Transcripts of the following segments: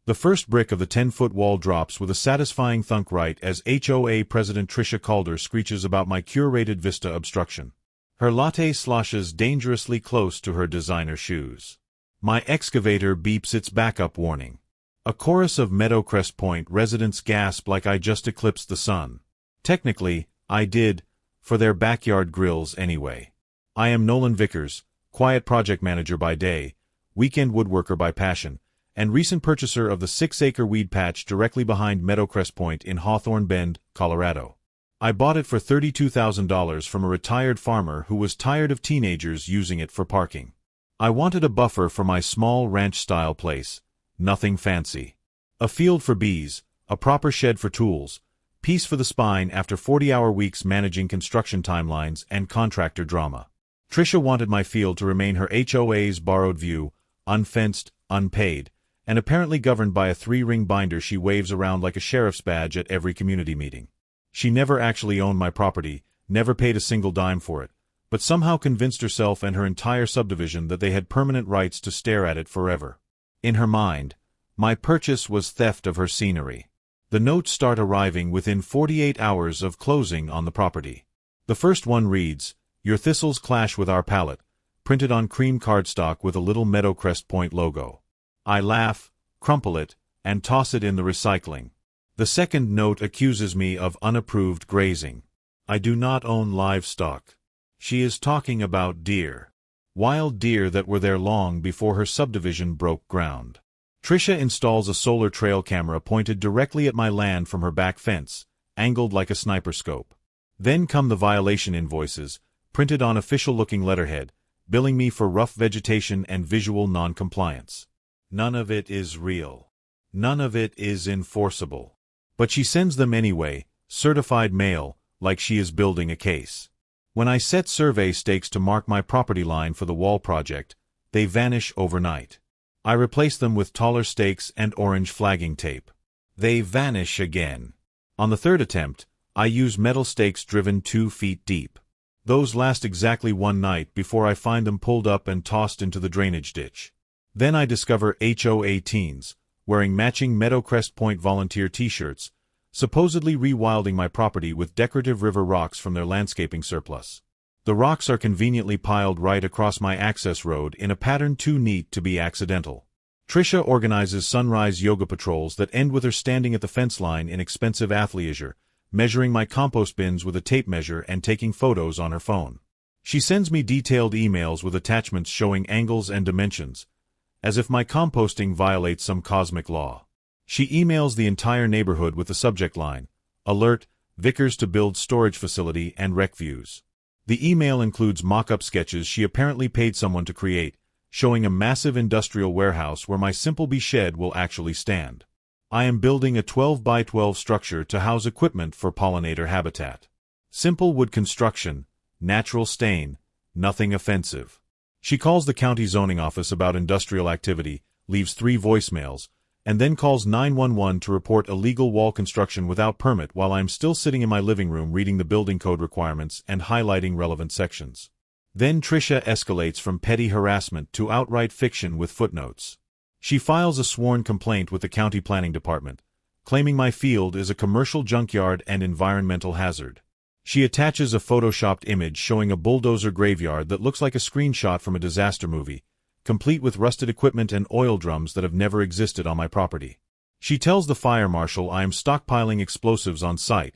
The first brick of the 10-foot wall drops with a satisfying thunk right as HOA President Trisha Calder screeches about my curated vista obstruction. Her latte sloshes dangerously close to her designer shoes. My excavator beeps its backup warning. A chorus of Meadowcrest Point residents gasp like I just eclipsed the sun. Technically, I did, for their backyard grills anyway. I am Nolan Vickers, quiet project manager by day, weekend woodworker by passion, and recent purchaser of the 6-acre weed patch directly behind Meadowcrest Point in Hawthorne Bend, Colorado. I bought it for $32,000 from a retired farmer who was tired of teenagers using it for parking. I wanted a buffer for my small ranch-style place. Nothing fancy. A field for bees, a proper shed for tools, peace for the spine after 40-hour weeks managing construction timelines and contractor drama. Trisha wanted my field to remain her HOA's borrowed view, unfenced, unpaid, and apparently governed by a 3-ring binder she waves around like a sheriff's badge at every community meeting. She never actually owned my property, never paid a single dime for it, but somehow convinced herself and her entire subdivision that they had permanent rights to stare at it forever. In her mind, my purchase was theft of her scenery. The notes start arriving within 48 hours of closing on the property. The first one reads, "Your thistles clash with our palette," printed on cream cardstock with a little Meadowcrest Point logo. I laugh, crumple it, and toss it in the recycling. The second note accuses me of unapproved grazing. I do not own livestock. She is talking about deer. Wild deer that were there long before her subdivision broke ground. Trisha installs a solar trail camera pointed directly at my land from her back fence, angled like a sniper scope. Then come the violation invoices, printed on official-looking letterhead, billing me for rough vegetation and visual non-compliance. None of it is real. None of it is enforceable. But she sends them anyway, certified mail, like she is building a case. When I set survey stakes to mark my property line for the wall project, they vanish overnight. I replace them with taller stakes and orange flagging tape. They vanish again. On the third attempt, I use metal stakes driven 2 feet deep. Those last exactly one night before I find them pulled up and tossed into the drainage ditch. Then I discover HOA teens, wearing matching Meadowcrest Point volunteer t-shirts, supposedly rewilding my property with decorative river rocks from their landscaping surplus. The rocks are conveniently piled right across my access road in a pattern too neat to be accidental. Trisha organizes sunrise yoga patrols that end with her standing at the fence line in expensive athleisure, measuring my compost bins with a tape measure and taking photos on her phone. She sends me detailed emails with attachments showing angles and dimensions, as if my composting violates some cosmic law. She emails the entire neighborhood with the subject line, "Alert, Vickers to build storage facility and rec views." The email includes mock-up sketches she apparently paid someone to create, showing a massive industrial warehouse where my simple bee shed will actually stand. I am building a 12 by 12 structure to house equipment for pollinator habitat. Simple wood construction, natural stain, nothing offensive. She calls the county zoning office about industrial activity, leaves 3 voicemails, and then calls 911 to report illegal wall construction without permit while I'm still sitting in my living room reading the building code requirements and highlighting relevant sections. Then Trisha escalates from petty harassment to outright fiction with footnotes. She files a sworn complaint with the county planning department, claiming my field is a commercial junkyard and environmental hazard. She attaches a photoshopped image showing a bulldozer graveyard that looks like a screenshot from a disaster movie, complete with rusted equipment and oil drums that have never existed on my property. She tells the fire marshal I am stockpiling explosives on site,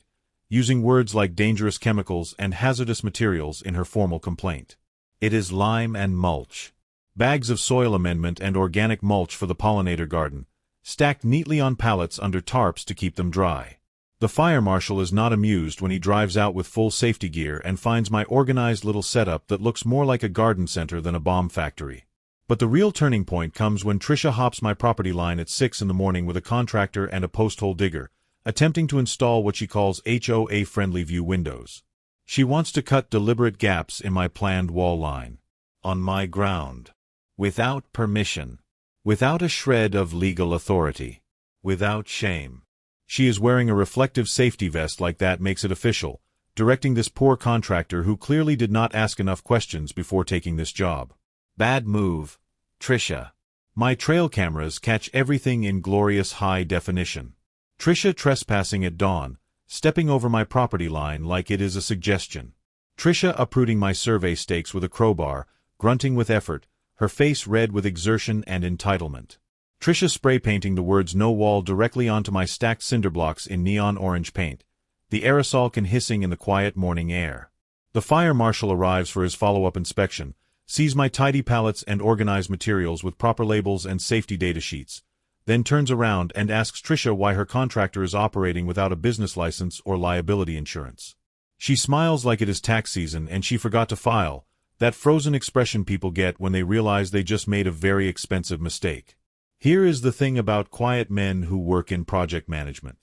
using words like dangerous chemicals and hazardous materials in her formal complaint. It is lime and mulch. Bags of soil amendment and organic mulch for the pollinator garden, stacked neatly on pallets under tarps to keep them dry. The fire marshal is not amused when he drives out with full safety gear and finds my organized little setup that looks more like a garden center than a bomb factory. But the real turning point comes when Trisha hops my property line at 6 in the morning with a contractor and a post-hole digger, attempting to install what she calls HOA-friendly view windows. She wants to cut deliberate gaps in my planned wall line. On my ground. Without permission. Without a shred of legal authority. Without shame. She is wearing a reflective safety vest like that makes it official, directing this poor contractor who clearly did not ask enough questions before taking this job. Bad move, Trisha. My trail cameras catch everything in glorious high definition. Trisha trespassing at dawn, stepping over my property line like it is a suggestion. Trisha uprooting my survey stakes with a crowbar, grunting with effort, her face red with exertion and entitlement. Trisha spray painting the words "no wall" directly onto my stacked cinder blocks in neon orange paint. The aerosol can hissing in the quiet morning air. The fire marshal arrives for his follow-up inspection, sees my tidy pallets and organized materials with proper labels and safety data sheets, then turns around and asks Trisha why her contractor is operating without a business license or liability insurance. She smiles like it is tax season and she forgot to file, that frozen expression people get when they realize they just made a very expensive mistake. Here is the thing about quiet men who work in project management.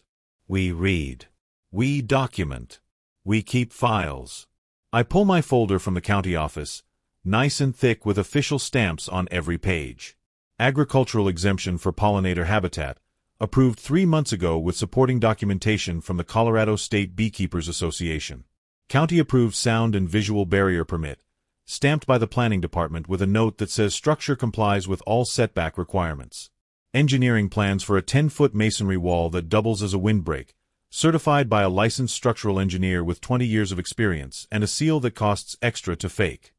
We read. We document. We keep files. I pull my folder from the county office, nice and thick with official stamps on every page. Agricultural exemption for pollinator habitat, approved 3 months ago with supporting documentation from the Colorado State Beekeepers Association. County-approved sound and visual barrier permit, stamped by the planning department with a note that says structure complies with all setback requirements. Engineering plans for a 10-foot masonry wall that doubles as a windbreak, certified by a licensed structural engineer with 20 years of experience and a seal that costs extra to fake.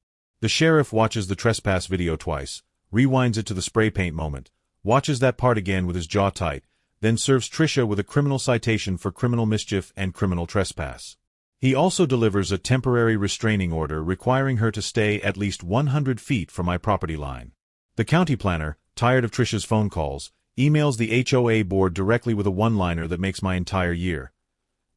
The sheriff watches the trespass video twice, rewinds it to the spray paint moment, watches that part again with his jaw tight, then serves Trisha with a criminal citation for criminal mischief and criminal trespass. He also delivers a temporary restraining order requiring her to stay at least 100 feet from my property line. The county planner, tired of Trisha's phone calls, emails the HOA board directly with a one-liner that makes my entire year.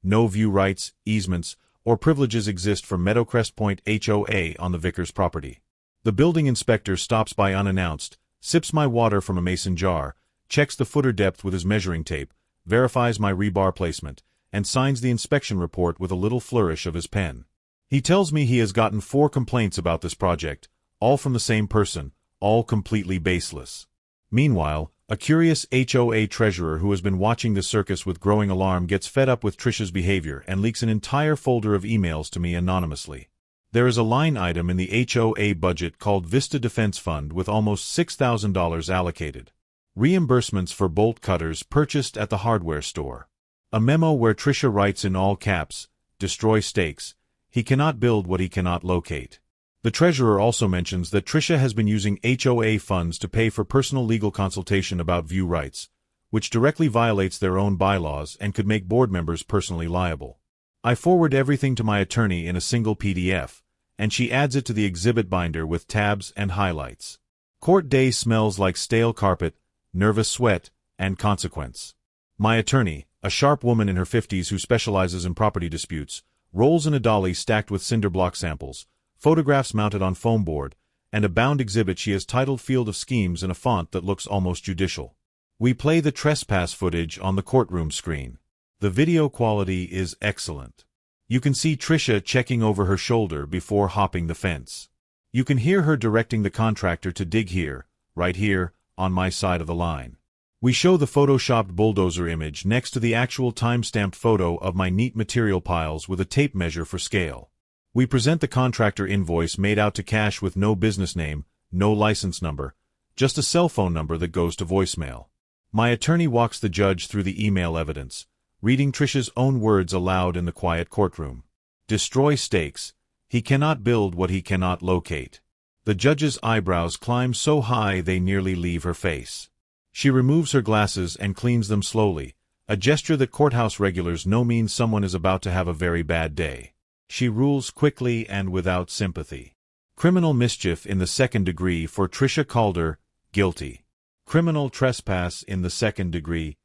No view rights, easements, or privileges exist for Meadowcrest Point HOA on the Vickers property. The building inspector stops by unannounced, sips my water from a mason jar, checks the footer depth with his measuring tape, verifies my rebar placement, and signs the inspection report with a little flourish of his pen. He tells me he has gotten 4 complaints about this project, all from the same person, all completely baseless. Meanwhile, a curious HOA treasurer who has been watching the circus with growing alarm gets fed up with Trisha's behavior and leaks an entire folder of emails to me anonymously. There is a line item in the HOA budget called Vista Defense Fund with almost $6,000 allocated. Reimbursements for bolt cutters purchased at the hardware store. A memo where Trisha writes in all caps, "Destroy stakes. He cannot build what he cannot locate." The treasurer also mentions that Trisha has been using HOA funds to pay for personal legal consultation about view rights, which directly violates their own bylaws and could make board members personally liable. I forward everything to my attorney in a single PDF, and she adds it to the exhibit binder with tabs and highlights. Court day smells like stale carpet, nervous sweat, and consequence. My attorney, a sharp woman in her 50s who specializes in property disputes, rolls in a dolly stacked with cinder block samples, photographs mounted on foam board, and a bound exhibit she has titled Field of Schemes in a font that looks almost judicial. We play the trespass footage on the courtroom screen. The video quality is excellent. You can see Trisha checking over her shoulder before hopping the fence. You can hear her directing the contractor to dig here, right here, on my side of the line. We show the photoshopped bulldozer image next to the actual time-stamped photo of my neat material piles with a tape measure for scale. We present the contractor invoice made out to cash with no business name, no license number, just a cell phone number that goes to voicemail. My attorney walks the judge through the email evidence, reading Trisha's own words aloud in the quiet courtroom. Destroy stakes. He cannot build what he cannot locate. The judge's eyebrows climb so high they nearly leave her face. She removes her glasses and cleans them slowly, a gesture that courthouse regulars know means someone is about to have a very bad day. She rules quickly and without sympathy. Criminal mischief in the second degree for Trisha Calder, guilty. Criminal trespass in the second degree,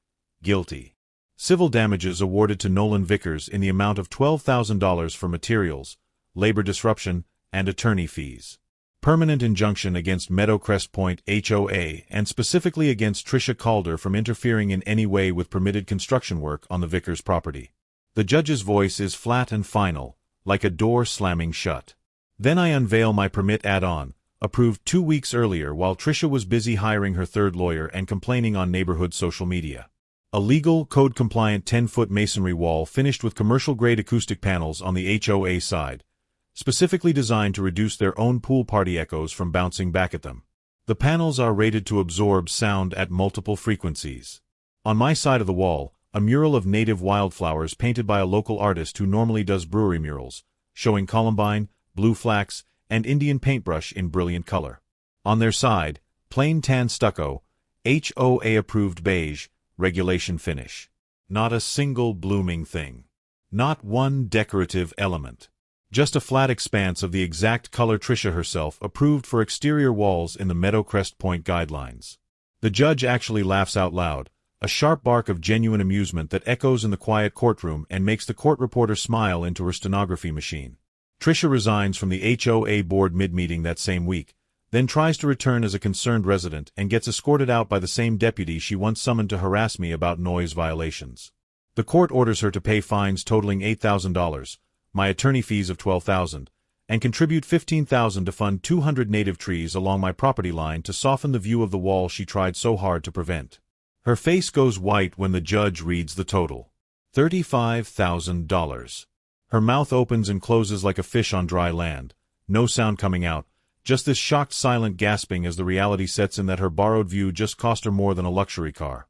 guilty. Civil damages awarded to Nolan Vickers in the amount of $12,000 for materials, labor disruption, and attorney fees. Permanent injunction against Meadowcrest Point HOA and specifically against Trisha Calder from interfering in any way with permitted construction work on the Vickers property. The judge's voice is flat and final, like a door slamming shut. Then I unveil my permit add-on, approved 2 weeks earlier while Trisha was busy hiring her third lawyer and complaining on neighborhood social media. A legal, code-compliant 10-foot masonry wall finished with commercial-grade acoustic panels on the HOA side, specifically designed to reduce their own pool party echoes from bouncing back at them. The panels are rated to absorb sound at multiple frequencies. On my side of the wall, a mural of native wildflowers painted by a local artist who normally does brewery murals, showing columbine, blue flax, and Indian paintbrush in brilliant color. On their side, plain tan stucco, HOA-approved beige, regulation finish. Not a single blooming thing. Not one decorative element. Just a flat expanse of the exact color Trisha herself approved for exterior walls in the Meadowcrest Point guidelines. The judge actually laughs out loud, a sharp bark of genuine amusement that echoes in the quiet courtroom and makes the court reporter smile into her stenography machine. Trisha resigns from the HOA board mid-meeting that same week, then tries to return as a concerned resident and gets escorted out by the same deputy she once summoned to harass me about noise violations. The court orders her to pay fines totaling $8,000, my attorney fees of $12,000, and contribute $15,000 to fund 200 native trees along my property line to soften the view of the wall she tried so hard to prevent. Her face goes white when the judge reads the total. $35,000. Her mouth opens and closes like a fish on dry land, no sound coming out, just this shocked silent gasping as the reality sets in that her borrowed view just cost her more than a luxury car.